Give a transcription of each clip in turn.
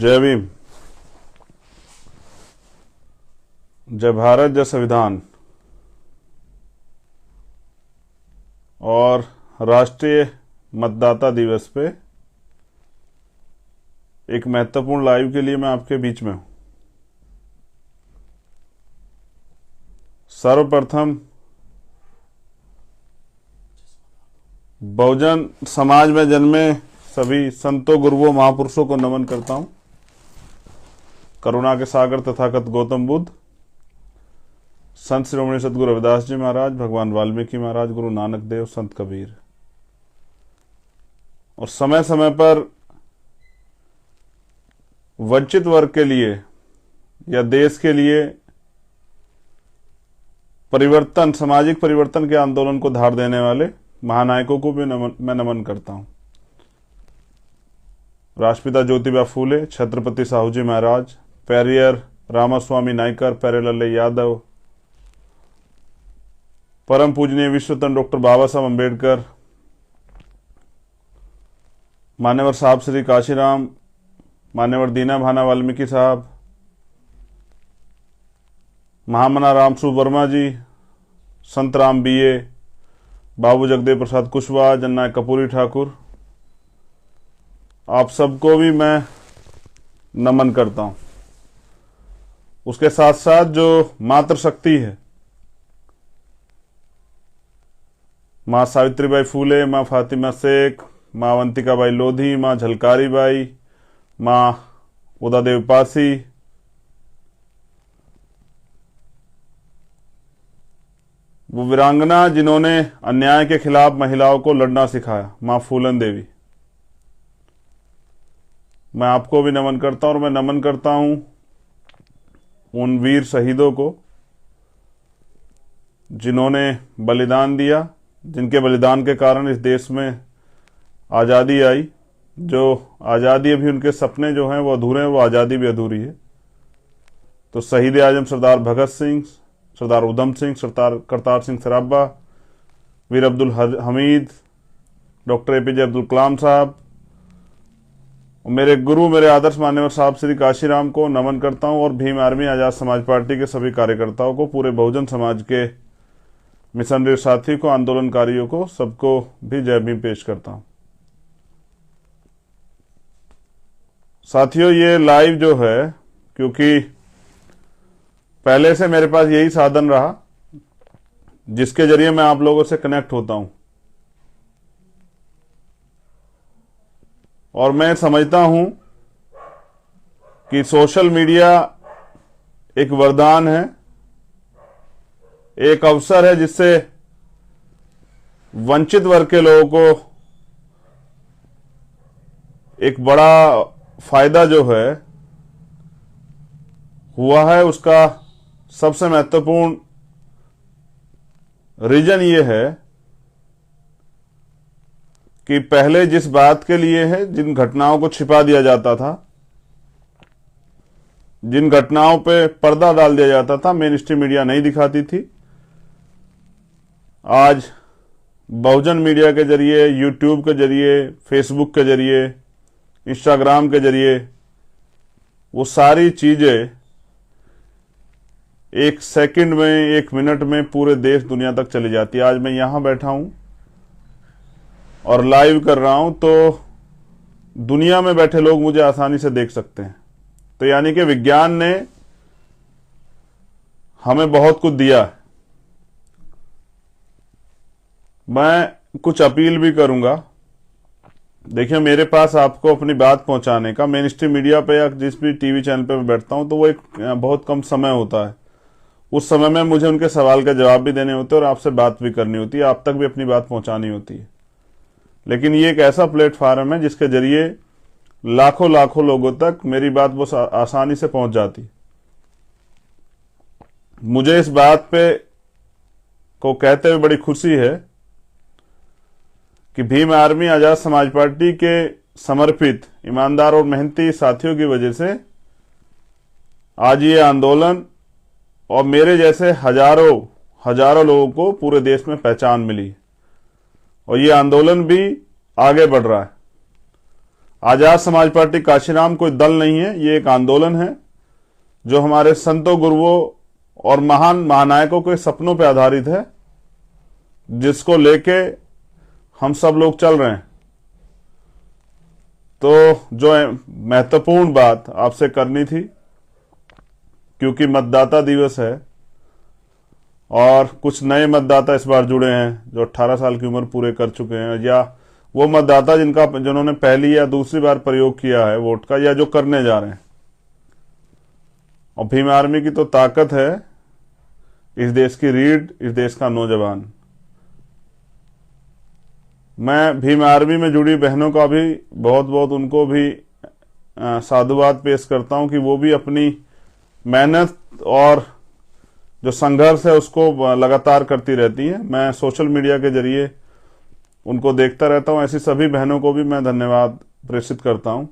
जय भीम। जय भारत, जय संविधान। और राष्ट्रीय मतदाता दिवस पे एक महत्वपूर्ण लाइव के लिए मैं आपके बीच में हूं। सर्वप्रथम बहुजन समाज में जन्मे सभी संतों, गुरुओं, महापुरुषों को नमन करता हूं। करुणा के सागर तथागत गौतम बुद्ध, संत शिरोमणि सतगुरु रविदास जी महाराज, भगवान वाल्मीकि महाराज, गुरु नानक देव, संत कबीर। और समय समय पर वंचित वर्ग के लिए या देश के लिए परिवर्तन, सामाजिक परिवर्तन के आंदोलन को धार देने वाले महानायकों को भी मैं नमन करता हूं। राष्ट्रपिता ज्योतिबा फूले, छत्रपति साहू जी महाराज, पेरियर रामास्वामी नायकर, प्यारेलाल यादव, परम पूजनीय विश्वरत्न डॉक्टर बाबा साहब अम्बेडकर, मान्यवर साहब श्री काशीराम, मान्यवर दीना भाना वाल्मीकि साहब, महामना रामसु वर्मा जी, संत राम बीए, बाबू जगदेव प्रसाद कुशवाहा, जननायक कपूरी ठाकुर, आप सबको भी मैं नमन करता हूं। उसके साथ साथ जो मातृशक्ति है, मां सावित्रीबाई फूले, मां फातिमा शेख, मां अवंतिकाबाई लोधी, मां झलकारी बाई, मां उदादेव पासी, वो वीरांगना जिन्होंने अन्याय के खिलाफ महिलाओं को लड़ना सिखाया, मां फूलन देवी, मैं आपको भी नमन करता हूं। और मैं नमन करता हूं उन वीर शहीदों को जिन्होंने बलिदान दिया, जिनके बलिदान के कारण इस देश में आज़ादी आई। जो आज़ादी अभी उनके सपने जो हैं वो अधूरे हैं, वो आज़ादी भी अधूरी है। तो शहीद आजम सरदार भगत सिंह, सरदार उधम सिंह, सरदार करतार सिंह सराभा, वीर अब्दुल हमीद, डॉक्टर एपीजे अब्दुल कलाम साहब, मेरे गुरु, मेरे आदर्श मान्यवर साहब श्री काशीराम को नमन करता हूं। और भीम आर्मी आजाद समाज पार्टी के सभी कार्यकर्ताओं को, पूरे बहुजन समाज के मिशनरी साथी को, आंदोलनकारियों को, सबको भी जय भीम पेश करता हूं। साथियों, ये लाइव जो है, क्योंकि पहले से मेरे पास यही साधन रहा जिसके जरिए मैं आप लोगों से कनेक्ट होता हूं, और मैं समझता हूं कि सोशल मीडिया एक वरदान है, एक अवसर है जिससे वंचित वर्ग के लोगों को एक बड़ा फायदा जो है हुआ है। उसका सबसे महत्वपूर्ण रीजन ये है कि पहले जिस बात के लिए है, जिन घटनाओं को छिपा दिया जाता था, जिन घटनाओं पे पर्दा डाल दिया जाता था, मेन स्ट्रीम मीडिया नहीं दिखाती थी, आज बहुजन मीडिया के जरिए, यूट्यूब के जरिए, फेसबुक के जरिए, इंस्टाग्राम के जरिए वो सारी चीजें एक सेकंड में, एक मिनट में पूरे देश दुनिया तक चली जाती है। आज मैं यहां बैठा हूं और लाइव कर रहा हूं तो दुनिया में बैठे लोग मुझे आसानी से देख सकते हैं। तो यानी कि विज्ञान ने हमें बहुत कुछ दिया है। मैं कुछ अपील भी करूंगा। देखिए, मेरे पास आपको अपनी बात पहुंचाने का मेन स्ट्रीम मीडिया पे या जिस भी टीवी चैनल पे मैं बैठता हूं तो वो एक बहुत कम समय होता है। उस समय में मुझे उनके सवाल का जवाब भी देने होते हैं और आपसे बात भी करनी होती है, आप तक भी अपनी बात पहुंचानी होती है। लेकिन ये एक ऐसा प्लेटफॉर्म है जिसके जरिए लाखों लाखों लोगों तक मेरी बात बहुत आसानी से पहुंच जाती। मुझे इस बात पे को कहते हुए बड़ी खुशी है कि भीम आर्मी आजाद समाज पार्टी के समर्पित, ईमानदार और मेहनती साथियों की वजह से आज ये आंदोलन और मेरे जैसे हजारों लोगों को पूरे देश में पहचान मिली और ये आंदोलन भी आगे बढ़ रहा है। आजाद समाज पार्टी काशीराम कोई दल नहीं है, ये एक आंदोलन है जो हमारे संतों, गुरुओं और महान महानायकों के सपनों पर आधारित है, जिसको लेके हम सब लोग चल रहे हैं। तो जो महत्वपूर्ण बात आपसे करनी थी, क्योंकि मतदाता दिवस है और कुछ नए मतदाता इस बार जुड़े हैं जो 18 साल की उम्र पूरे कर चुके हैं, या वो मतदाता जिन्होंने पहली या दूसरी बार प्रयोग किया है वोट का, या जो करने जा रहे हैं। और भीम आर्मी की तो ताकत है, इस देश की रीढ़, इस देश का नौजवान। मैं भीम आर्मी में जुड़ी बहनों का भी बहुत बहुत उनको भी साधुवाद पेश करता हूं कि वो भी अपनी मेहनत और जो संघर्ष है उसको लगातार करती रहती हैं। मैं सोशल मीडिया के जरिए उनको देखता रहता हूं। ऐसी सभी बहनों को भी मैं धन्यवाद प्रेषित करता हूं।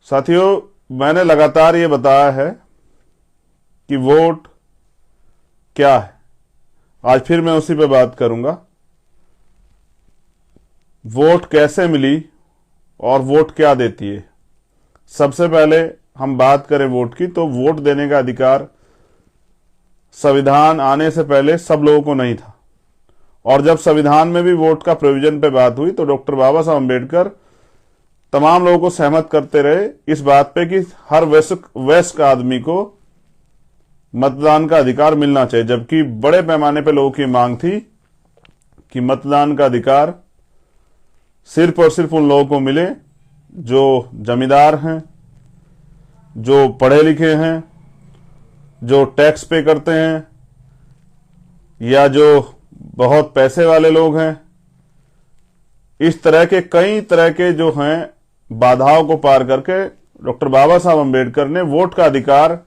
साथियों, मैंने लगातार ये बताया है कि वोट क्या है। आज फिर मैं उसी पे बात करूंगा। वोट कैसे मिली और वोट क्या देती है। सबसे पहले हम बात करें वोट की, तो वोट देने का अधिकार संविधान आने से पहले सब लोगों को नहीं था। और जब संविधान में भी वोट का प्रोविजन पे बात हुई तो डॉक्टर बाबा साहब अम्बेडकर तमाम लोगों को सहमत करते रहे इस बात पे कि हर वयस्क आदमी को मतदान का अधिकार मिलना चाहिए। जबकि बड़े पैमाने पे लोगों की मांग थी कि मतदान का अधिकार सिर्फ और सिर्फ उन लोगों को मिले जो जमींदार हैं, जो पढ़े लिखे हैं, जो टैक्स पे करते हैं, या जो बहुत पैसे वाले लोग हैं। इस तरह के कई तरह के जो हैं बाधाओं को पार करके डॉक्टर बाबा साहब अम्बेडकर ने वोट का अधिकार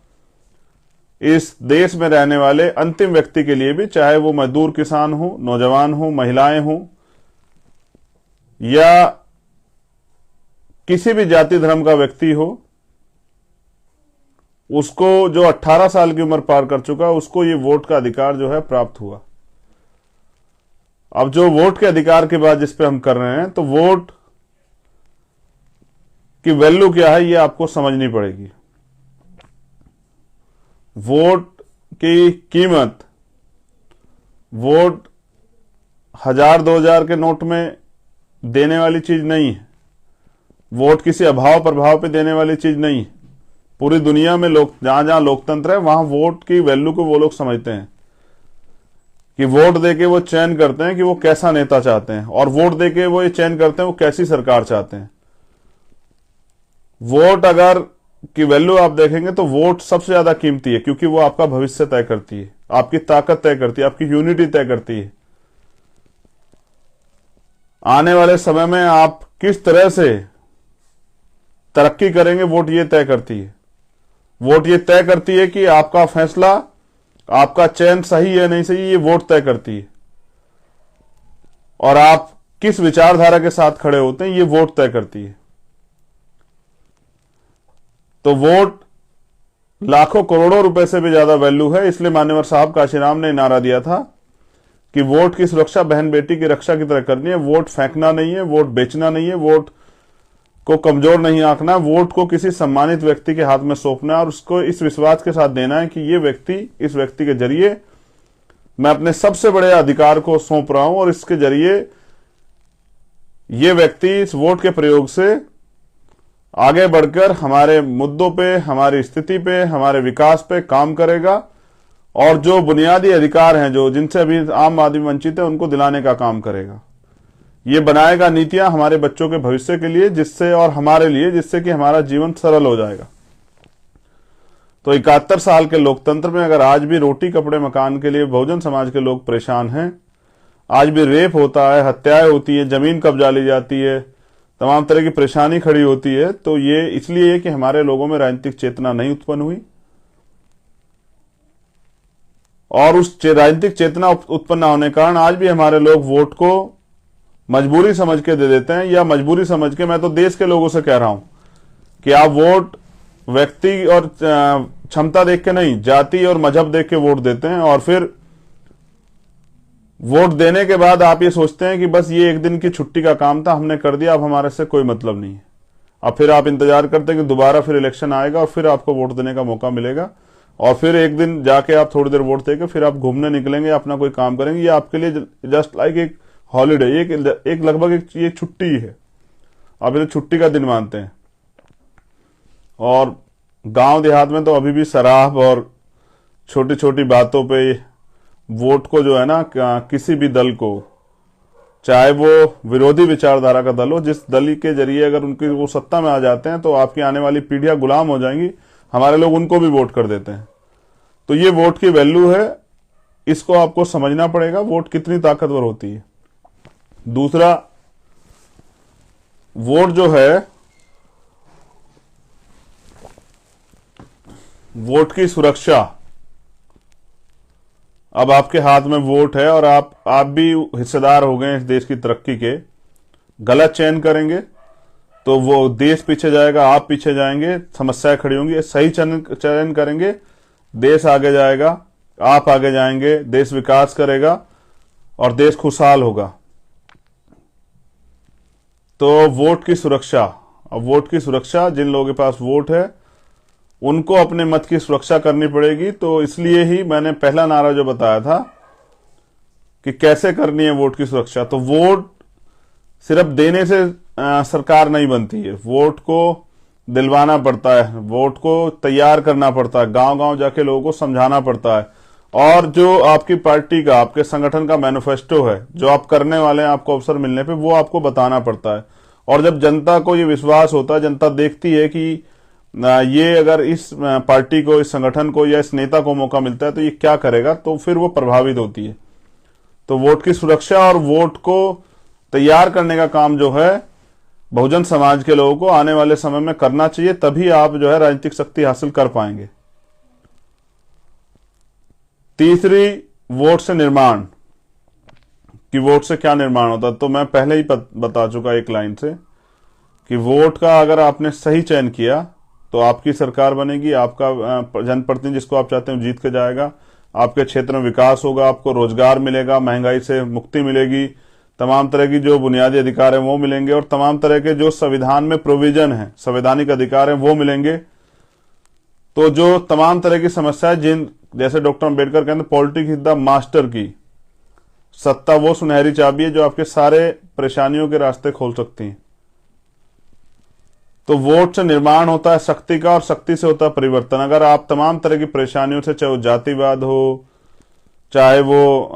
इस देश में रहने वाले अंतिम व्यक्ति के लिए भी, चाहे वो मजदूर किसान हो, नौजवान हो, महिलाएं हो, या किसी भी जाति धर्म का व्यक्ति हो, उसको जो 18 साल की उम्र पार कर चुका उसको ये वोट का अधिकार जो है प्राप्त हुआ। अब जो वोट के अधिकार की बात जिस पे हम कर रहे हैं, तो वोट की वैल्यू क्या है ये आपको समझनी पड़ेगी। वोट की कीमत, वोट 1000-2000 के नोट में देने वाली चीज नहीं है। वोट किसी अभाव प्रभाव पे देने वाली चीज नहीं है। पूरी दुनिया में लोग जहां जहां लोकतंत्र है वहां वोट की वैल्यू को वो लोग समझते हैं कि वोट देके वो चयन करते हैं कि वो कैसा नेता चाहते हैं, और वोट देके वो ये चयन करते हैं वो कैसी सरकार चाहते हैं। वोट अगर की वैल्यू आप देखेंगे तो वोट सबसे ज्यादा कीमती है, क्योंकि वो आपका भविष्य तय करती है, आपकी ताकत तय करती है, आपकी यूनिटी तय करती है। आने वाले समय में आप किस तरह से तरक्की करेंगे वोट ये तय करती है। वोट ये तय करती है कि आपका फैसला, आपका चयन सही है नहीं सही, ये वोट तय करती है। और आप किस विचारधारा के साथ खड़े होते हैं ये वोट तय करती है। तो वोट लाखों करोड़ों रुपए से भी ज्यादा वैल्यू है। इसलिए मान्यवर साहब काशीराम ने नारा दिया था कि वोट की सुरक्षा बहन बेटी की रक्षा की तरह करनी है। वोट फेंकना नहीं है, वोट बेचना नहीं है, वोट को कमजोर नहीं आंकना, वोट को किसी सम्मानित व्यक्ति के हाथ में सौंपना है और उसको इस विश्वास के साथ देना है कि ये व्यक्ति, इस व्यक्ति के जरिए मैं अपने सबसे बड़े अधिकार को सौंप रहा हूं और इसके जरिए ये व्यक्ति इस वोट के प्रयोग से आगे बढ़कर हमारे मुद्दों पे, हमारी स्थिति पे, हमारे विकास पे काम करेगा और जो बुनियादी अधिकार हैं जो जिनसे अभी आम आदमी वंचित है उनको दिलाने का काम करेगा। ये बनाएगा नीतियां हमारे बच्चों के भविष्य के लिए, जिससे और हमारे लिए, जिससे कि हमारा जीवन सरल हो जाएगा। तो 71 साल के लोकतंत्र में अगर आज भी रोटी कपड़े मकान के लिए बहुजन समाज के लोग परेशान हैं, आज भी रेप होता है, हत्याएं होती है, जमीन कब्जा ली जाती है, तमाम तरह की परेशानी खड़ी होती है, तो ये इसलिए है कि हमारे लोगों में राजनीतिक चेतना नहीं उत्पन्न हुई। और उस राजनीतिक चेतना उत्पन्न न होने के कारण आज भी हमारे लोग वोट को मजबूरी समझ के दे देते हैं, या मजबूरी समझ के, मैं तो देश के लोगों से कह रहा हूं कि आप वोट व्यक्ति और क्षमता देख के नहीं, जाति और मजहब देख के वोट देते हैं। और फिर वोट देने के बाद आप ये सोचते हैं कि बस ये एक दिन की छुट्टी का काम था, हमने कर दिया, अब हमारे से कोई मतलब नहीं है। अब फिर आप इंतजार करते हैं कि दोबारा फिर इलेक्शन आएगा और फिर आपको वोट देने का मौका मिलेगा, और फिर एक दिन जाके आप थोड़ी देर वोट देके फिर आप घूमने निकलेंगे, अपना कोई काम करेंगे। ये आपके लिए जस्ट लाइक एक हॉलीडे, एक लगभग एक ये छुट्टी है, आप इसे छुट्टी का दिन मानते हैं। और गांव देहात में तो अभी भी शराब और छोटी छोटी बातों पे वोट को जो है ना, किसी भी दल को, चाहे वो विरोधी विचारधारा का दल हो, जिस दल के जरिए अगर उनकी वो सत्ता में आ जाते हैं तो आपकी आने वाली पीढ़ियां गुलाम हो जाएंगी, हमारे लोग उनको भी वोट कर देते हैं। तो ये वोट की वैल्यू है, इसको आपको समझना पड़ेगा, वोट कितनी ताकतवर होती है। दूसरा, वोट जो है, वोट की सुरक्षा। अब आपके हाथ में वोट है और आप भी हिस्सेदार हो गए इस देश की तरक्की के। गलत चयन करेंगे तो वो देश पीछे जाएगा, आप पीछे जाएंगे, समस्याएं खड़ी होंगी। सही चयन करेंगे, देश आगे जाएगा, आप आगे जाएंगे, देश विकास करेगा और देश खुशहाल होगा। तो वोट की सुरक्षा, अब वोट की सुरक्षा, जिन लोगों के पास वोट है उनको अपने मत की सुरक्षा करनी पड़ेगी। तो इसलिए ही मैंने पहला नारा जो बताया था कि कैसे करनी है वोट की सुरक्षा, तो वोट सिर्फ देने से सरकार नहीं बनती है, वोट को दिलवाना पड़ता है, वोट को तैयार करना पड़ता है, गांव गांव जाके लोगों को समझाना पड़ता है। और जो आपकी पार्टी का, आपके संगठन का मैनिफेस्टो है, जो आप करने वाले हैं आपको अवसर मिलने पे, वो आपको बताना पड़ता है। और जब जनता को ये विश्वास होता है, जनता देखती है कि ये अगर इस पार्टी को, इस संगठन को या इस नेता को मौका मिलता है तो ये क्या करेगा, तो फिर वो प्रभावित होती है। तो वोट की सुरक्षा और वोट को तैयार करने का काम जो है बहुजन समाज के लोगों को आने वाले समय में करना चाहिए, तभी आप जो है राजनीतिक शक्ति हासिल कर पाएंगे। तीसरी, वोट से निर्माण, कि वोट से क्या निर्माण होता है। तो मैं पहले ही बता चुका एक लाइन से कि वोट का अगर आपने सही चयन किया तो आपकी सरकार बनेगी, आपका जनप्रतिनिधि जिसको आप चाहते हैं जीत के जाएगा, आपके क्षेत्र में विकास होगा, आपको रोजगार मिलेगा, महंगाई से मुक्ति मिलेगी, तमाम तरह की जो बुनियादी अधिकार है वो मिलेंगे, और तमाम तरह के जो संविधान में प्रोविजन है, संवैधानिक अधिकार है वो मिलेंगे। तो जो तमाम तरह की समस्याएं, जिन जैसे डॉक्टर अम्बेडकर कहते हैं पॉलिटिक्स इज द मास्टर की, सत्ता वो सुनहरी चाबी है जो आपके सारे परेशानियों के रास्ते खोल सकती है। तो वोट से निर्माण होता है शक्ति का, और शक्ति से होता है परिवर्तन। अगर आप तमाम तरह की परेशानियों से, चाहे वो जातिवाद हो, चाहे वो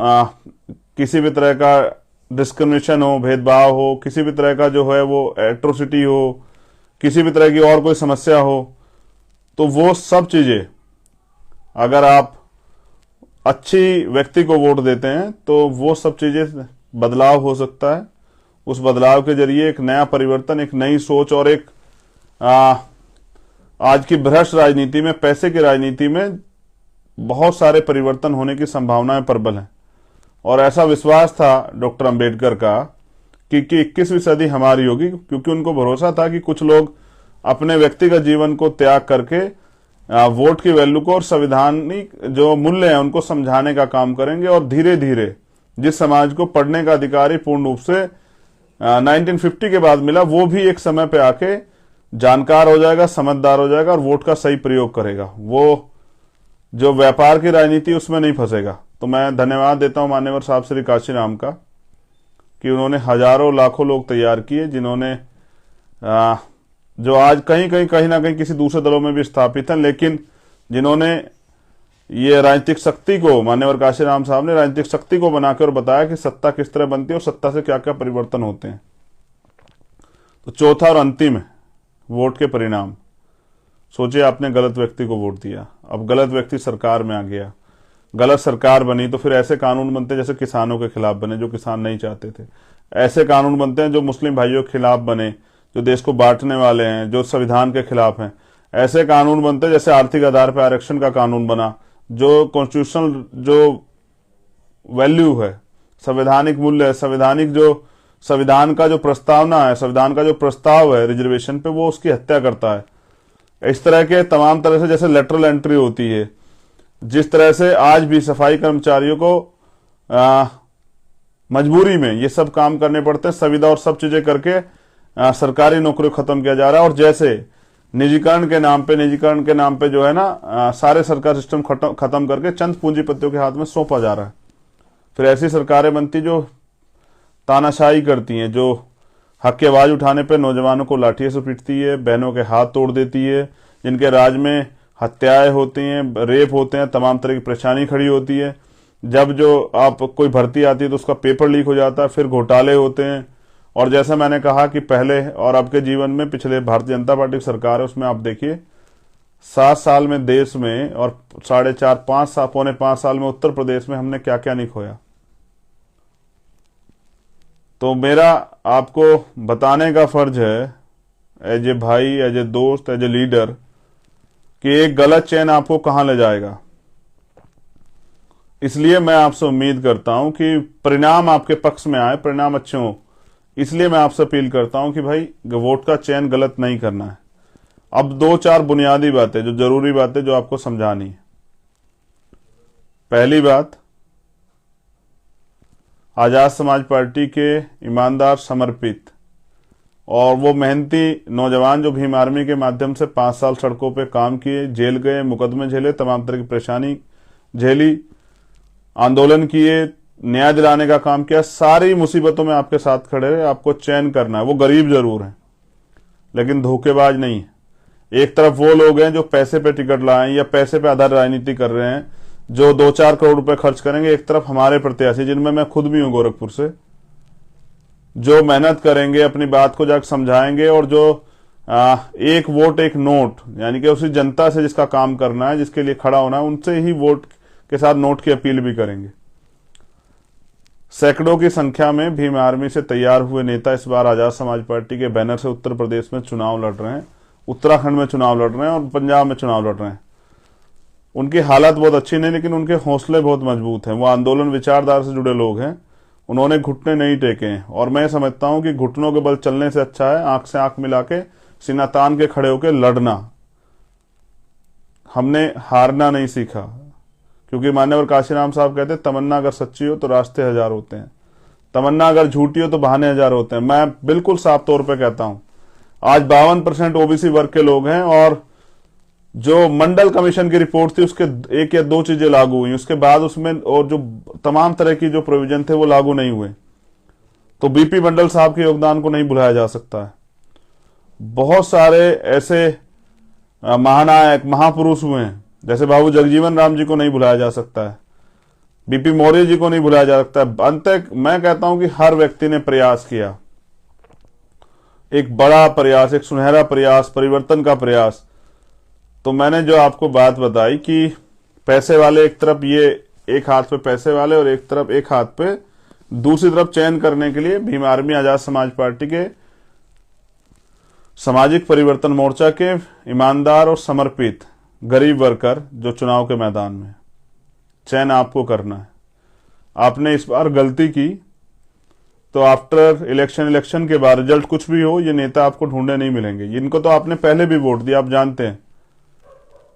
किसी भी तरह का डिस्क्रिमिनेशन हो, भेदभाव हो, किसी भी तरह का जो है वो एट्रोसिटी हो, किसी भी तरह की और कोई समस्या हो, तो वो सब चीजें अगर आप अच्छी व्यक्ति को वोट देते हैं तो वो सब चीजें बदलाव हो सकता है। उस बदलाव के जरिए एक नया परिवर्तन, एक नई सोच, और एक आज की भ्रष्ट राजनीति में, पैसे की राजनीति में बहुत सारे परिवर्तन होने की संभावनाएं प्रबल हैं। और ऐसा विश्वास था डॉक्टर अंबेडकर का कि 21वीं सदी हमारी होगी, क्योंकि उनको भरोसा था कि कुछ लोग अपने व्यक्तिगत जीवन को त्याग करके वोट की वैल्यू को और संवैधानिक जो मूल्य हैं उनको समझाने का काम करेंगे। और धीरे धीरे जिस समाज को पढ़ने का अधिकार पूर्ण रूप से 1950 के बाद मिला, वो भी एक समय पे आके जानकार हो जाएगा, समझदार हो जाएगा और वोट का सही प्रयोग करेगा। वो जो व्यापार की राजनीति उसमें नहीं फंसेगा। तो मैं धन्यवाद देता हूं मान्यवर साहब श्री काशीराम का कि उन्होंने हजारों लाखों लोग तैयार किए, जिन्होंने जो आज कहीं ना कहीं किसी दूसरे दलों में भी स्थापित हैं, लेकिन जिन्होंने ये राजनीतिक शक्ति को, मान्यवर काशीराम साहब ने राजनीतिक शक्ति को बनाकर और बताया कि सत्ता किस तरह बनती है और सत्ता से क्या क्या परिवर्तन होते हैं। तो चौथा और अंतिम है वोट के परिणाम। सोचिए आपने गलत व्यक्ति को वोट दिया, अब गलत व्यक्ति सरकार में आ गया, गलत सरकार बनी, तो फिर ऐसे कानून बनते हैं जैसे किसानों के खिलाफ बने, जो किसान नहीं चाहते थे। ऐसे कानून बनते हैं जो मुस्लिम भाइयों के खिलाफ बने, जो देश को बांटने वाले हैं, जो संविधान के खिलाफ हैं। ऐसे कानून बनते हैं जैसे आर्थिक आधार पर आरक्षण का कानून बना, जो कॉन्स्टिट्यूशनल जो वैल्यू है, संवैधानिक मूल्य है, संविधान का जो प्रस्तावना है, संविधान का जो प्रस्ताव है रिजर्वेशन पे, वो उसकी हत्या करता है। इस तरह के तमाम तरह से, जैसे लेटरल एंट्री होती है, जिस तरह से आज भी सफाई कर्मचारियों को मजबूरी में ये सब काम करने पड़ते हैं, संविदा और सब चीजें करके सरकारी नौकरी खत्म किया जा रहा है। और जैसे निजीकरण के नाम पे जो है ना सारे सरकार सिस्टम खत्म करके चंद पूंजीपतियों के हाथ में सौंपा जा रहा है। फिर ऐसी सरकारें बनती जो तानाशाही करती हैं, जो हक की आवाज उठाने पे नौजवानों को लाठियों से पीटती है, बहनों के हाथ तोड़ देती है, जिनके राज में हत्याएं होती हैं, रेप होते हैं, तमाम तरह की परेशानी खड़ी होती है। जब जो आप कोई भर्ती आती है तो उसका पेपर लीक हो जाता है, फिर घोटाले होते हैं। और जैसा मैंने कहा कि पहले और अब के जीवन में पिछले भारतीय जनता पार्टी की सरकार है, उसमें आप देखिए 7 साल में देश में और 4.5 पौने 5 साल में उत्तर प्रदेश में हमने क्या क्या नहीं खोया। तो मेरा आपको बताने का फर्ज है एज ए भाई, एज ए दोस्त, एज ए लीडर, कि एक गलत चयन आपको कहां ले जाएगा। इसलिए मैं आपसे उम्मीद करता हूं कि परिणाम आपके पक्ष में आए, परिणाम अच्छे हों। इसलिए मैं आपसे अपील करता हूं कि भाई वोट का चयन गलत नहीं करना है। अब 2-4 बुनियादी बातें, जो जरूरी बातें जो आपको समझानी है। पहली बात, आजाद समाज पार्टी के ईमानदार, समर्पित और वो मेहनती नौजवान जो भीम आर्मी के माध्यम से 5 साल सड़कों पे काम किए, जेल गए, मुकदमे झेले, तमाम तरह की परेशानी झेली, आंदोलन किए, न्याय दिलाने का काम किया, सारी मुसीबतों में आपके साथ खड़े रहे। आपको चयन करना है। वो गरीब जरूर है लेकिन धोखेबाज नहीं है। एक तरफ वो लोग हैं जो पैसे पे टिकट लाए या पैसे पे आधार राजनीति कर रहे हैं, जो 2-4 करोड़ रुपए खर्च करेंगे। एक तरफ हमारे प्रत्याशी, जिनमें मैं खुद भी हूं गोरखपुर से, जो मेहनत करेंगे, अपनी बात को जाकर समझाएंगे और जो एक वोट एक नोट, यानी कि उसी जनता से जिसका काम करना है, जिसके लिए खड़ा होना है, उनसे ही वोट के साथ नोट की अपील भी करेंगे। सैकड़ों की संख्या में भीम आर्मी से तैयार हुए नेता इस बार आजाद समाज पार्टी के बैनर से उत्तर प्रदेश में चुनाव लड़ रहे हैं, उत्तराखंड में चुनाव लड़ रहे हैं और पंजाब में चुनाव लड़ रहे हैं। उनकी हालत बहुत अच्छी नहीं, लेकिन उनके हौसले बहुत मजबूत हैं। वो आंदोलन विचारधारा से जुड़े लोग हैं, उन्होंने घुटने नहीं टेके हैं। और मैं समझता हूं कि घुटनों के बल चलने से अच्छा है आंख से आंख मिला के, सीना तान के खड़े होकर लड़ना। हमने हारना नहीं सीखा, क्योंकि मान्यवर काशीराम साहब कहते हैं, तमन्ना अगर सच्ची हो तो रास्ते 1000 होते हैं, तमन्ना अगर झूठी हो तो बहाने 1000 होते हैं। मैं बिल्कुल साफ तौर पे कहता हूं, आज 52% ओबीसी वर्ग के लोग हैं और जो मंडल कमीशन की रिपोर्ट थी उसके 1 या 2 चीजें लागू हुई, उसके बाद उसमें और जो तमाम तरह की जो प्रोविजन थे वो लागू नहीं हुए। तो बीपी मंडल साहब के योगदान को नहीं भुलाया जा सकता है। बहुत सारे ऐसे महानायक, महापुरुष हुए हैं, जैसे बाबू जगजीवन राम जी को नहीं भुलाया जा सकता है, बीपी मौर्य जी को नहीं भुलाया जा सकता है। अंत तक मैं कहता हूं कि हर व्यक्ति ने प्रयास किया, एक बड़ा प्रयास, एक सुनहरा प्रयास, परिवर्तन का प्रयास। तो मैंने जो आपको बात बताई कि पैसे वाले एक तरफ, ये एक हाथ पे पैसे वाले और एक हाथ पे दूसरी तरफ चयन करने के लिए भीम आर्मी आजाद समाज पार्टी के सामाजिक परिवर्तन मोर्चा के ईमानदार और समर्पित गरीब वर्कर जो चुनाव के मैदान में, चयन आपको करना है। आपने इस बार गलती की तो आफ्टर इलेक्शन के बाद रिजल्ट कुछ भी हो, ये नेता आपको ढूंढे नहीं मिलेंगे। इनको तो आपने पहले भी वोट दिया, आप जानते हैं।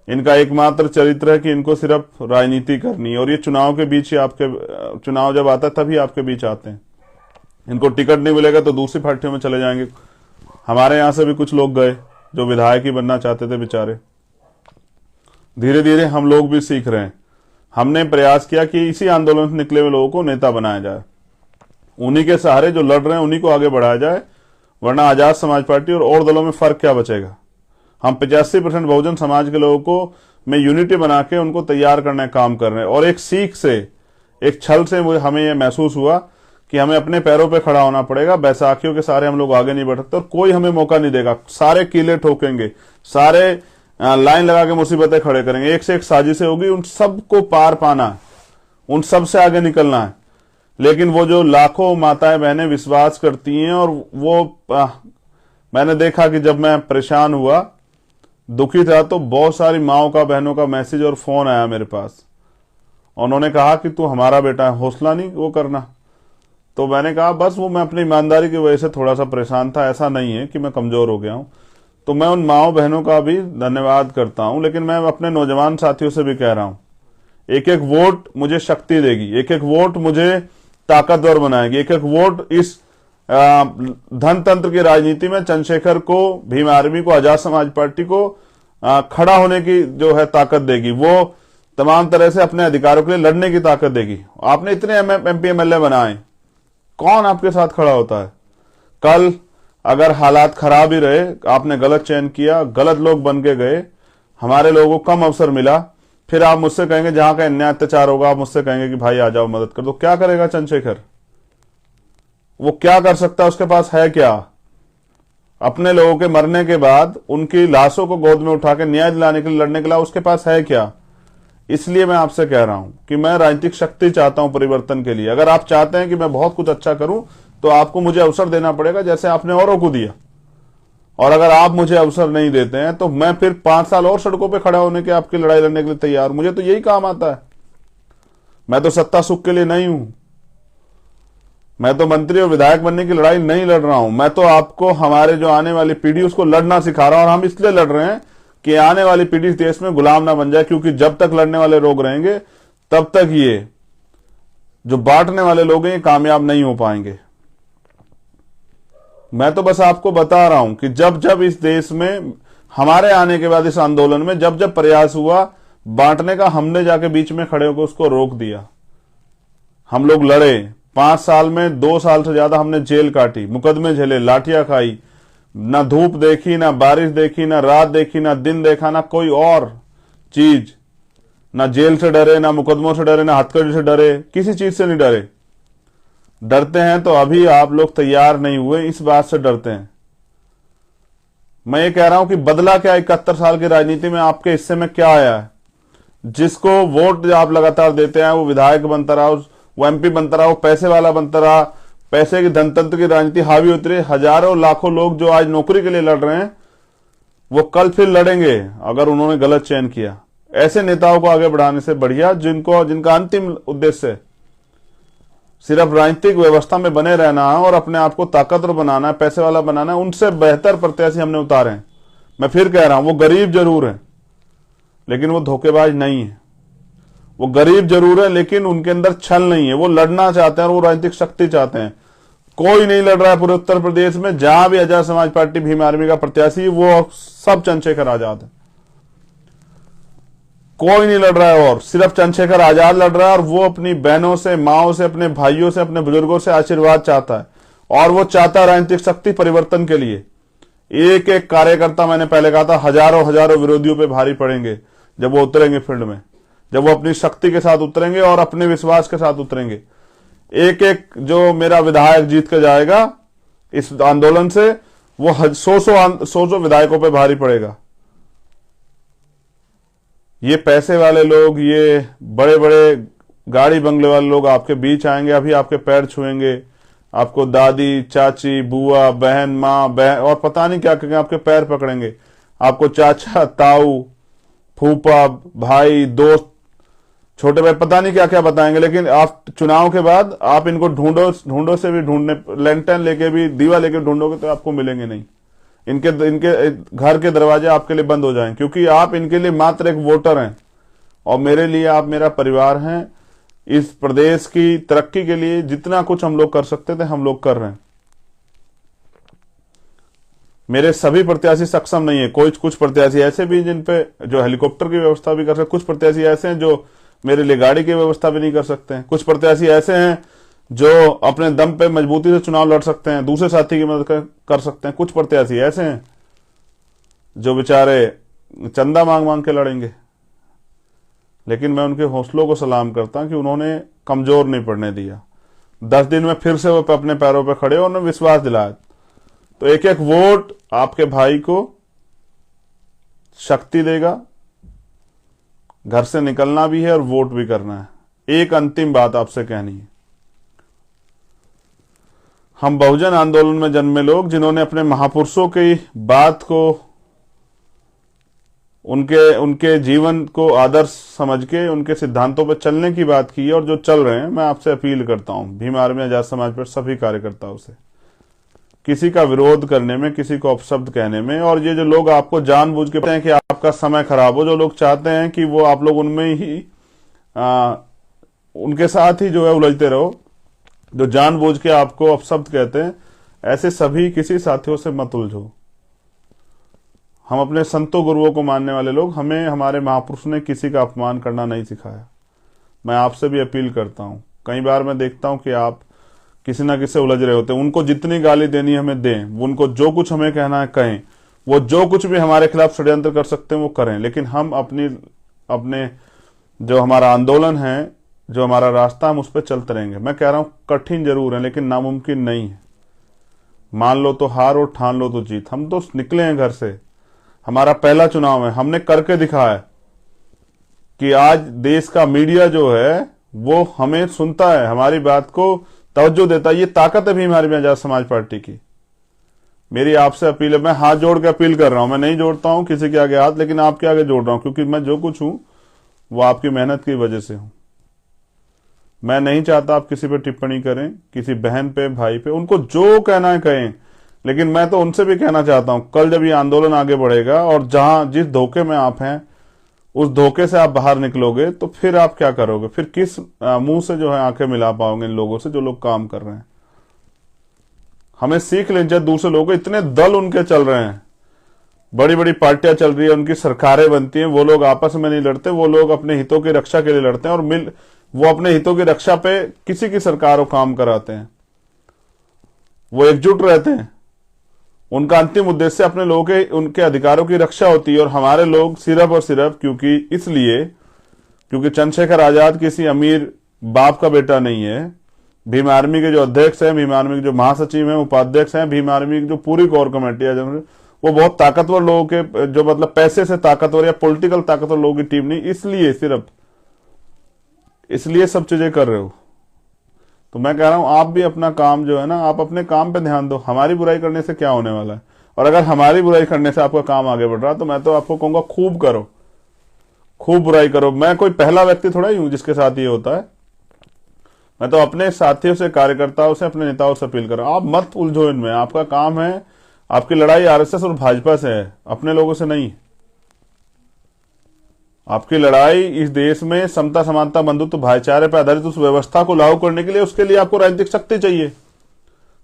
इनका एकमात्र चरित्र है कि इनको सिर्फ राजनीति करनी है और ये चुनाव के बीच ही, आपके चुनाव जब आता है तभी आपके बीच आते हैं। इनको टिकट नहीं मिलेगा तो दूसरी पार्टियों में चले जाएंगे। हमारे यहां से भी कुछ लोग गए जो विधायक ही बनना चाहते थे बेचारे। धीरे धीरे हम लोग भी सीख रहे हैं। हमने प्रयास किया कि इसी आंदोलन से निकले हुए लोगों को नेता बनाया जाए, उन्हीं के सहारे जो लड़ रहे हैं उन्हीं को आगे बढ़ाया जाए, वरना आजाद समाज पार्टी और दलों में फर्क क्या बचेगा। हम 85% बहुजन समाज के लोगों को में यूनिटी बना के उनको तैयार करने का काम कर रहे हैं। और एक सीख से, एक छल से हमें यह महसूस हुआ कि हमें अपने पैरों पे खड़ा होना पड़ेगा। बैसाखियों के सारे हम लोग आगे नहीं बढ़ सकते और कोई हमें मौका नहीं देगा। सारे कीले ठोकेंगे, सारे लाइन लगा के मुसीबतें खड़े करेंगे, एक से एक साजिशें होगी, उन सबको पार पाना है, उन सब से आगे निकलना है। लेकिन वो जो लाखों माताएं बहनें विश्वास करती हैं, और वो मैंने देखा कि जब मैं परेशान हुआ, दुखी था, तो बहुत सारी माओं का, बहनों का मैसेज और फोन आया मेरे पास। उन्होंने कहा कि तू हमारा बेटा है, हौसला नहीं वो करना। तो मैंने कहा बस वो मैं अपनी ईमानदारी की वजह से थोड़ा सा परेशान था, ऐसा नहीं है कि मैं कमजोर हो गया हूं। तो मैं उन माओं बहनों का भी धन्यवाद करता हूं, लेकिन मैं अपने नौजवान साथियों से भी कह रहा हूं, एक एक वोट मुझे शक्ति देगी, एक एक वोट मुझे ताकतवर बनाएगी। एक एक वोट इस धन तंत्र की राजनीति में चंद्रशेखर को, भीम आर्मी को, आजाद समाज पार्टी को खड़ा होने की जो है ताकत देगी। वो तमाम तरह से अपने अधिकारों के लिए लड़ने की ताकत देगी। आपने इतने एमपी एमएलए बनाए, कौन आपके साथ खड़ा होता है? कल अगर हालात खराब ही रहे, आपने गलत चयन किया, गलत लोग बन के गए, हमारे लोगों को कम अवसर मिला, फिर आप मुझसे कहेंगे जहां का अन्याय अत्याचार होगा आप मुझसे कहेंगे कि भाई आ जाओ मदद कर दो। क्या करेगा चंद्रशेखर? वो क्या कर सकता है? उसके पास है क्या? अपने लोगों के मरने के बाद उनकी लाशों को गोद में उठा के न्याय दिलाने के लिए लड़ने के लिए उसके पास है क्या? इसलिए मैं आपसे कह रहा हूं कि मैं राजनीतिक शक्ति चाहता हूं परिवर्तन के लिए। अगर आप चाहते हैं कि मैं बहुत कुछ अच्छा करूं तो आपको मुझे अवसर देना पड़ेगा, जैसे आपने औरों को दिया। और अगर आप मुझे अवसर नहीं देते हैं तो मैं फिर 5 साल और सड़कों पे खड़ा होने के, आपकी लड़ाई लड़ने के लिए तैयार हूं। मुझे तो यही काम आता है। मैं तो सत्ता सुख के लिए नहीं हूं। मैं तो मंत्री और विधायक बनने की लड़ाई नहीं लड़ रहा हूं। मैं तो आपको, हमारे जो आने वाली पीढ़ी, उसको लड़ना सिखा रहा हूं। और हम इसलिए लड़ रहे हैं कि आने वाली पीढ़ी इस देश में गुलाम ना बन जाए, क्योंकि जब तक लड़ने वाले लोग रहेंगे तब तक ये जो बांटने वाले लोग हैं ये कामयाब नहीं हो पाएंगे। मैं तो बस आपको बता रहा हूं कि जब जब इस देश में हमारे आने के बाद इस आंदोलन में जब जब प्रयास हुआ बांटने का, हमने जाके बीच में खड़े होकर उसको रोक दिया। हम लोग लड़े। 5 साल में 2 साल से ज्यादा हमने जेल काटी, मुकदमे झेले, लाठियां खाई, ना धूप देखी, ना बारिश देखी, ना रात देखी, ना दिन देखा, ना कोई और चीज। ना जेल से डरे, ना मुकदमों से डरे, ना हथकड़ी से डरे, किसी चीज से नहीं डरे। डरते हैं तो अभी आप लोग तैयार नहीं हुए, इस बात से डरते हैं। मैं ये कह रहा हूं कि बदला क्या 71 साल की राजनीति में आपके हिस्से में क्या आया है? जिसको वोट आप लगातार देते हैं वो विधायक बनता रहा, वो एमपी बनता रहा, वो पैसे वाला बनता रहा, पैसे की धनतंत्र की राजनीति हावी होती रही। हजारों लाखों लोग जो आज नौकरी के लिए लड़ रहे हैं वो कल फिर लड़ेंगे अगर उन्होंने गलत चयन किया। ऐसे नेताओं को आगे बढ़ाने से बढ़िया जिनका अंतिम उद्देश्य सिर्फ राजनीतिक व्यवस्था में बने रहना है और अपने आप को ताकतवर बनाना है, पैसे वाला बनाना है, उनसे बेहतर प्रत्याशी हमने उतारे हैं। मैं फिर कह रहा हूं, वो गरीब जरूर है लेकिन वो धोखेबाज नहीं है। वो गरीब जरूर है लेकिन उनके अंदर छल नहीं है। वो लड़ना चाहते हैं और वो राजनीतिक शक्ति चाहते हैं। कोई नहीं लड़ रहा है पूरे उत्तर प्रदेश में। जहां भी आजाद समाज पार्टी, भीम आर्मी का प्रत्याशी, वो सब चंद्रशेखर आजाद है। कोई नहीं लड़ रहा है और सिर्फ चंद्रशेखर आजाद लड़ रहा है। और वो अपनी बहनों से, माओ से, अपने भाइयों से, अपने बुजुर्गों से आशीर्वाद चाहता है। और वो चाहता है राजनीतिक शक्ति परिवर्तन के लिए। एक एक कार्यकर्ता, मैंने पहले कहा था, हजारों हजारों विरोधियों पे भारी पड़ेंगे जब वो उतरेंगे फील्ड में, जब वो अपनी शक्ति के साथ उतरेंगे और अपने विश्वास के साथ उतरेंगे। एक एक जो मेरा विधायक जीत के जाएगा इस आंदोलन से, वो 100 विधायकों पे भारी पड़ेगा। ये पैसे वाले लोग, ये बड़े बड़े गाड़ी बंगले वाले लोग आपके बीच आएंगे, अभी आपके पैर छुएंगे, आपको दादी, चाची, बुआ, बहन, माँ, बहन और पता नहीं क्या करेंगे, आपके पैर पकड़ेंगे। आपको चाचा, ताऊ, फूफा, भाई, दोस्त, छोटे भाई, पता नहीं क्या क्या बताएंगे। लेकिन आप चुनाव के बाद आप इनको ढूंढो से भी ढूंढने, लैंटर्न लेके भी, दीवा लेके ढूंढोगे तो आपको मिलेंगे नहीं। इनके घर के दरवाजे आपके लिए बंद हो जाएंगे, क्योंकि आप इनके लिए मात्र एक वोटर हैं और मेरे लिए आप मेरा परिवार हैं। इस प्रदेश की तरक्की के लिए जितना कुछ हम लोग कर सकते थे हम लोग कर रहे हैं। मेरे सभी प्रत्याशी सक्षम नहीं है। कुछ प्रत्याशी ऐसे भी जिन पे जो हेलीकॉप्टर की व्यवस्था भी कर सकते, कुछ प्रत्याशी ऐसे हैं जो मेरे लिए गाड़ी की व्यवस्था भी नहीं कर सकते हैं, कुछ प्रत्याशी ऐसे हैं जो अपने दम पे मजबूती से चुनाव लड़ सकते हैं, दूसरे साथी की मदद कर सकते हैं, कुछ प्रत्याशी ऐसे हैं जो बेचारे चंदा मांग मांग के लड़ेंगे। लेकिन मैं उनके हौसलों को सलाम करता हूं कि उन्होंने कमजोर नहीं पड़ने दिया। 10 दिन में फिर से वो अपने पैरों पर खड़े और उन्होंने विश्वास दिलाया। तो एक एक वोट आपके भाई को शक्ति देगा। घर से निकलना भी है और वोट भी करना है। एक अंतिम बात आपसे कहनी है। हम बहुजन आंदोलन में जन्मे लोग, जिन्होंने अपने महापुरुषों की बात को, उनके जीवन को आदर्श समझ के उनके सिद्धांतों पर चलने की बात की है और जो चल रहे हैं, मैं आपसे अपील करता हूं भीम आर्मी आजाद समाज पर सभी कार्यकर्ताओं से, किसी का विरोध करने में, किसी को अपशब्द कहने में, और ये जो लोग आपको जानबूझ के कहते हैं कि आपका समय खराब हो, जो लोग चाहते हैं कि वो आप लोग उनमें ही उनके साथ ही जो है उलझते रहो, जो जानबूझ के आपको अपशब्द कहते हैं, ऐसे सभी किसी साथियों से मत उलझो। हम अपने संतों गुरुओं को मानने वाले लोग, हमें हमारे महापुरुष ने किसी का अपमान करना नहीं सिखाया। मैं आपसे भी अपील करता हूं, कई बार मैं देखता हूं कि आप किसी ना किसी से उलझ रहे होते हैं। उनको जितनी गाली देनी हमें दें, उनको जो कुछ हमें कहना है कहें, वो जो कुछ भी हमारे खिलाफ षड्यंत्र कर सकते हैं वो करें, लेकिन हम अपने जो हमारा आंदोलन है, जो हमारा रास्ता, हम उस पर चलते रहेंगे। मैं कह रहा हूं कठिन जरूर है लेकिन नामुमकिन नहीं है। मान लो तो हार और ठान लो तो जीत। हम तो निकले हैं घर से, हमारा पहला चुनाव है, हमने करके दिखाया कि आज देश का मीडिया जो है वो हमें सुनता है, हमारी बात को तवज्जो देता है। ये ताकत है भी हमारी आजाद समाज पार्टी की। मेरी आपसे अपील है, मैं हाथ जोड़ के अपील कर रहा हूं, मैं नहीं जोड़ता हूं किसी के आगे हाथ, लेकिन आपके आगे जोड़ रहा हूं, क्योंकि मैं जो कुछ हूं वो आपकी मेहनत की वजह से हूं। मैं नहीं चाहता आप किसी पे टिप्पणी करें, किसी बहन पे, भाई पे, उनको जो कहना है कहें, लेकिन मैं तो उनसे भी कहना चाहता हूं, कल जब ये आंदोलन आगे बढ़ेगा और जहां जिस धोखे में आप हैं उस धोखे से आप बाहर निकलोगे तो फिर आप क्या करोगे? फिर किस मुंह से जो है आंखें मिला पाओगे इन लोगों से जो लोग काम कर रहे हैं? हमें सीख लें, जब दूसरे लोगों, इतने दल उनके चल रहे हैं, बड़ी बड़ी पार्टियां चल रही है, उनकी सरकारें बनती हैं, वो लोग आपस में नहीं लड़ते, वो लोग अपने हितों की रक्षा के लिए लड़ते हैं और वो अपने हितों की रक्षा पे किसी की सरकार को काम कराते हैं। वो एकजुट रहते हैं, उनका अंतिम उद्देश्य अपने लोगों के, उनके अधिकारों की रक्षा होती है। और हमारे लोग सिर्फ और सिर्फ क्योंकि चंद्रशेखर आजाद किसी अमीर बाप का बेटा नहीं है। भीम आर्मी के जो अध्यक्ष हैं, भीम आर्मी के जो महासचिव हैं, उपाध्यक्ष हैं, भीम आर्मी की जो पूरी कोर कमेटी है, वो बहुत ताकतवर लोगों के, जो मतलब पैसे से ताकतवर या पॉलिटिकल ताकतवर लोगों की टीम नहीं, इसलिए सब चीजें कर रहे हो। तो मैं कह रहा हूं आप भी अपना काम जो है ना, आप अपने काम पे ध्यान दो। हमारी बुराई करने से क्या होने वाला है? और अगर हमारी बुराई करने से आपका काम आगे बढ़ रहा तो मैं तो आपको कहूंगा खूब करो, खूब बुराई करो। मैं कोई पहला व्यक्ति थोड़ा ही हूं जिसके साथ ये होता है। मैं तो अपने साथियों से, कार्यकर्ताओं से, अपने नेताओं से अपील कर रहा हूं, आप मत उलझो इनमें। आपका काम है, आपकी लड़ाई आरएसएस और भाजपा से है, अपने लोगों से नहीं। आपकी लड़ाई इस देश में समता, समानता, बंधुत्व, भाईचारे पर आधारित उस व्यवस्था को लागू करने के लिए, उसके लिए आपको राजनीतिक शक्ति चाहिए।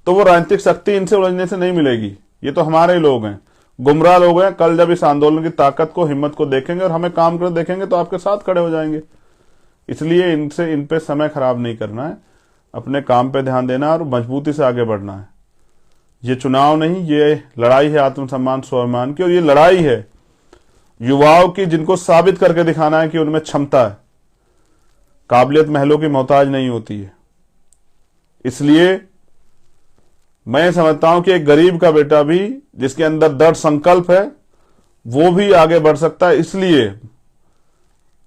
तो वो राजनीतिक शक्ति इनसे उलझने से नहीं मिलेगी। ये तो हमारे ही लोग हैं, गुमराह लोग हैं। कल जब इस आंदोलन की ताकत को, हिम्मत को देखेंगे और हमें काम कर देखेंगे तो आपके साथ खड़े हो जाएंगे। इसलिए इन पे समय खराब नहीं करना है, अपने काम पे ध्यान देना और मजबूती से आगे बढ़ना है। ये चुनाव नहीं, ये लड़ाई है आत्मसम्मान, स्वाभिमान की। और ये लड़ाई है युवाओं की, जिनको साबित करके दिखाना है कि उनमें क्षमता है। काबिलियत महलों की मोहताज नहीं होती है। इसलिए मैं समझता हूं कि एक गरीब का बेटा भी, जिसके अंदर दृढ़ संकल्प है, वो भी आगे बढ़ सकता है। इसलिए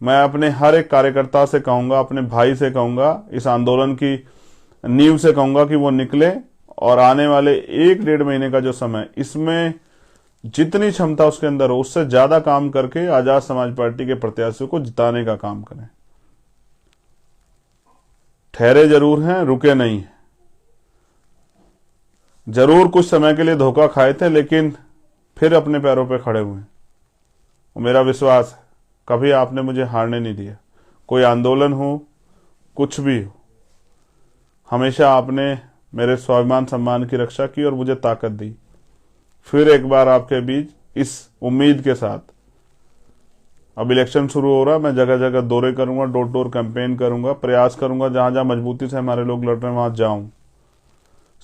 मैं अपने हर एक कार्यकर्ता से कहूंगा, अपने भाई से कहूंगा, इस आंदोलन की नींव से कहूंगा कि वो निकले और आने वाले 1-1.5 महीने का जो समय, इसमें जितनी क्षमता उसके अंदर हो उससे ज्यादा काम करके आजाद समाज पार्टी के प्रत्याशियों को जिताने का काम करें। ठहरे जरूर हैं, रुके नहीं। जरूर कुछ समय के लिए धोखा खाए थे, लेकिन फिर अपने पैरों पे खड़े हुए। मेरा विश्वास है कभी आपने मुझे हारने नहीं दिया। कोई आंदोलन हो, कुछ भी हो, हमेशा आपने मेरे स्वाभिमान, सम्मान की रक्षा की और मुझे ताकत दी। फिर एक बार आपके बीच इस उम्मीद के साथ, अब इलेक्शन शुरू हो रहा है, मैं जगह जगह दौरे करूंगा, डोर टू डोर कैंपेन करूंगा, प्रयास करूंगा जहां जहां मजबूती से हमारे लोग लड़ रहे हैं वहां जाऊं।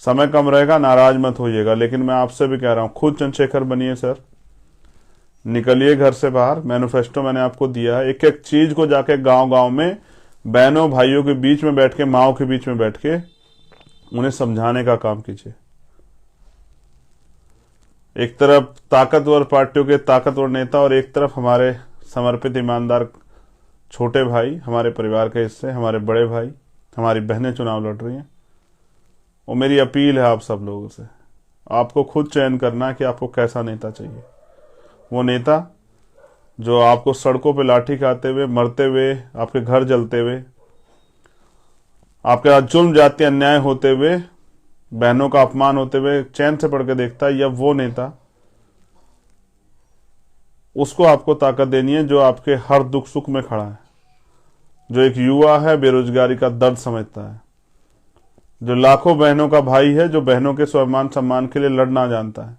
समय कम रहेगा, नाराज मत होइएगा, लेकिन मैं आपसे भी कह रहा हूं, खुद चंद्रशेखर बनिए सर, निकलिए घर से बाहर। मैनिफेस्टो मैंने आपको दिया है, एक एक चीज को जाके गांव गांव में बहनों भाइयों के बीच में बैठ के, माओ के बीच में बैठ के उन्हें समझाने का काम कीजिए। एक तरफ ताकतवर पार्टियों के ताकतवर नेता और एक तरफ हमारे समर्पित ईमानदार छोटे भाई, हमारे परिवार के हिस्से, हमारे बड़े भाई, हमारी बहनें चुनाव लड़ रही हैं। और मेरी अपील है आप सब लोगों से, आपको खुद चयन करना है कि आपको कैसा नेता चाहिए। वो नेता जो आपको सड़कों पे लाठी खाते हुए, मरते हुए, आपके घर जलते हुए, आपके साथ जुल्म जाति अन्याय होते हुए, बहनों का अपमान होते हुए चैन से पढ़ के देखता है, या वो नेता, उसको आपको ताकत देनी है जो आपके हर दुख सुख में खड़ा है, जो एक युवा है, बेरोजगारी का दर्द समझता है, जो लाखों बहनों का भाई है, जो बहनों के स्वाभिमान सम्मान के लिए लड़ना जानता है,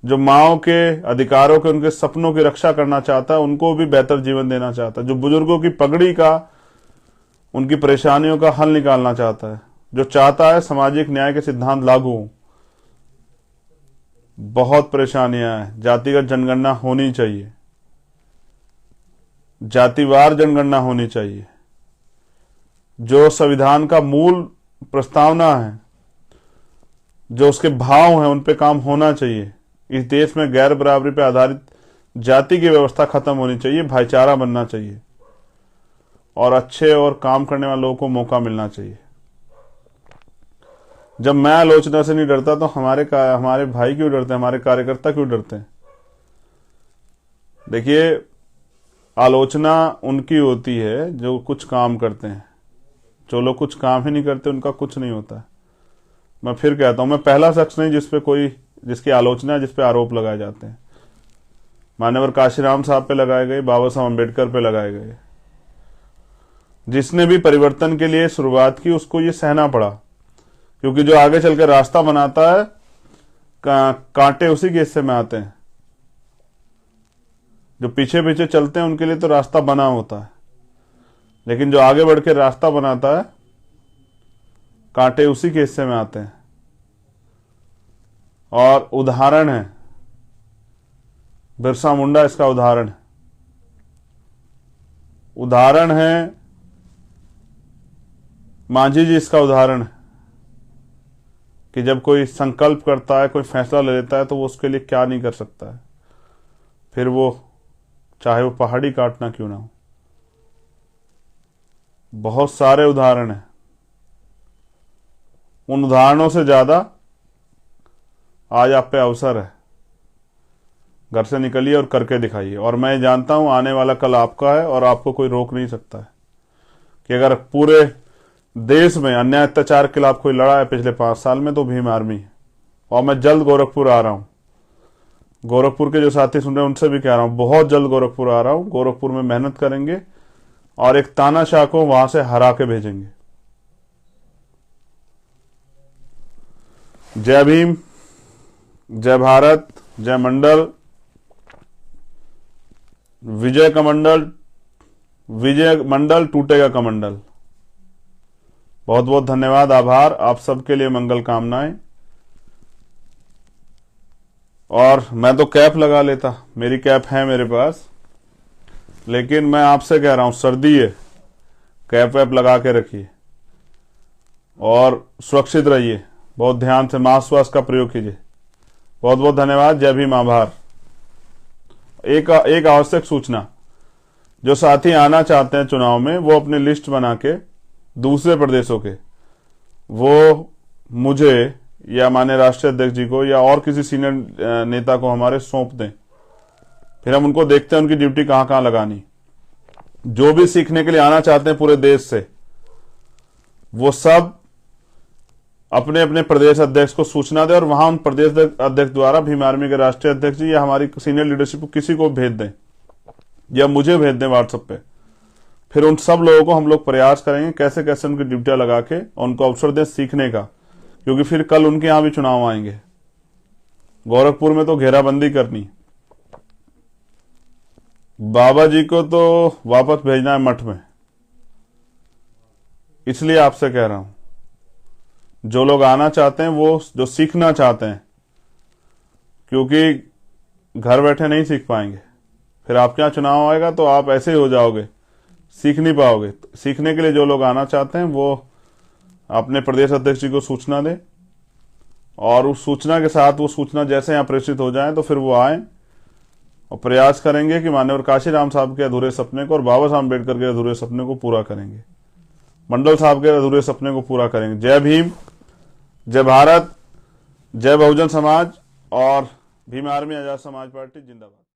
जो माओ के अधिकारों के, उनके सपनों की रक्षा करना चाहता है, उनको भी बेहतर जीवन देना चाहता है, जो बुजुर्गों की पगड़ी का, उनकी परेशानियों का हल निकालना चाहता है, जो चाहता है सामाजिक न्याय के सिद्धांत लागू हों। बहुत परेशानियां हैं। जातिगत जनगणना होनी चाहिए, जातिवार जनगणना होनी चाहिए। जो संविधान का मूल प्रस्तावना है, जो उसके भाव हैं, उन पे काम होना चाहिए। इस देश में गैर बराबरी पर आधारित जाति की व्यवस्था खत्म होनी चाहिए, भाईचारा बनना चाहिए और अच्छे और काम करने वाले लोगों को मौका मिलना चाहिए। जब मैं आलोचना से नहीं डरता तो हमारे भाई क्यों डरते हैं, हमारे कार्यकर्ता क्यों डरते हैं? देखिए, आलोचना उनकी होती है जो कुछ काम करते हैं। जो लोग कुछ काम ही नहीं करते उनका कुछ नहीं होता है। मैं फिर कहता हूं, मैं पहला शख्स नहीं जिसकी आलोचना, जिस पे आरोप लगाए जाते हैं। मान्यवर काशीराम साहब पे लगाए गए, बाबा साहब अम्बेडकर पे लगाए गए। जिसने भी परिवर्तन के लिए शुरुआत की उसको ये सहना पड़ा, क्योंकि जो आगे चल के रास्ता बनाता है, कांटे उसी के हिस्से में आते हैं। जो पीछे पीछे चलते हैं उनके लिए तो रास्ता बना होता है, लेकिन जो आगे बढ़ के रास्ता बनाता है, कांटे उसी के हिस्से में आते हैं। और उदाहरण है बिरसा मुंडा, इसका उदाहरण है मांझी जी, इसका उदाहरण है कि जब कोई संकल्प करता है, कोई फैसला ले लेता है, तो वो उसके लिए क्या नहीं कर सकता है, फिर वो चाहे वो पहाड़ी काटना क्यों ना हो। बहुत सारे उदाहरण हैं। उन उदाहरणों से ज्यादा आज आप पे अवसर है। घर से निकलिए और करके दिखाइए। और मैं जानता हूं आने वाला कल आपका है और आपको कोई रोक नहीं सकता है। कि अगर पूरे देश में अन्याय अत्याचार के खिलाफ कोई लड़ा है पिछले 5 साल में तो भीम आर्मी है। और मैं जल्द गोरखपुर आ रहा हूं। गोरखपुर के जो साथी सुन रहे हैं उनसे भी कह रहा हूं, बहुत जल्द गोरखपुर आ रहा हूं। गोरखपुर में मेहनत करेंगे और एक तानाशाह को वहां से हरा के भेजेंगे। जय भीम, जय भारत, जय मंडल, विजय मंडल, टूटेगा कमंडल। बहुत बहुत धन्यवाद, आभार। आप सबके लिए मंगल कामनाएं। और मैं तो कैप लगा लेता, मेरी कैप है मेरे पास, लेकिन मैं आपसे कह रहा हूं सर्दी है, कैप वैप लगा के रखिए और सुरक्षित रहिए। बहुत ध्यान से मास्क वास्क का प्रयोग कीजिए। बहुत बहुत धन्यवाद। जय भीम, आभार। एक आवश्यक सूचना, जो साथी आना चाहते हैं चुनाव में वो अपनी लिस्ट बना के दूसरे प्रदेशों के, वो मुझे या माननीय राष्ट्रीय अध्यक्ष जी को या और किसी सीनियर नेता को हमारे सौंप दें। फिर हम उनको देखते हैं उनकी ड्यूटी कहां कहां लगानी। जो भी सीखने के लिए आना चाहते हैं पूरे देश से, वो सब अपने अपने प्रदेश अध्यक्ष को सूचना दें और वहां उन प्रदेश अध्यक्ष द्वारा भीम आर्मी के राष्ट्रीय अध्यक्ष जी या हमारी सीनियर लीडरशिप को किसी को भेज दें या मुझे भेज दें व्हाट्सएप पे। फिर उन सब लोगों को हम लोग प्रयास करेंगे कैसे कैसे उनकी ड्यूटियां लगा के उनको अवसर दें सीखने का, क्योंकि फिर कल उनके यहां भी चुनाव आएंगे। गोरखपुर में तो घेराबंदी करनी, बाबा जी को तो वापस भेजना है मठ में। इसलिए आपसे कह रहा हूं, जो लोग आना चाहते हैं, वो जो सीखना चाहते हैं, क्योंकि घर बैठे नहीं सीख पाएंगे। फिर आपके यहां चुनाव आएगा तो आप ऐसे ही हो जाओगे, सीख नहीं पाओगे। सीखने के लिए जो लोग आना चाहते हैं वो अपने प्रदेश अध्यक्ष जी को सूचना दें और उस सूचना के साथ वो सूचना जैसे यहां प्रेषित हो जाए तो फिर वो आए और प्रयास करेंगे कि माननीय काशीराम साहब के अधूरे सपने को और बाबा साहब अम्बेडकर के अधूरे सपने को पूरा करेंगे, मंडल साहब के अधूरे सपने को पूरा करेंगे। जय भीम, जय भारत, जय बहुजन समाज और भीम आर्मी आजाद समाज पार्टी जिंदाबाद।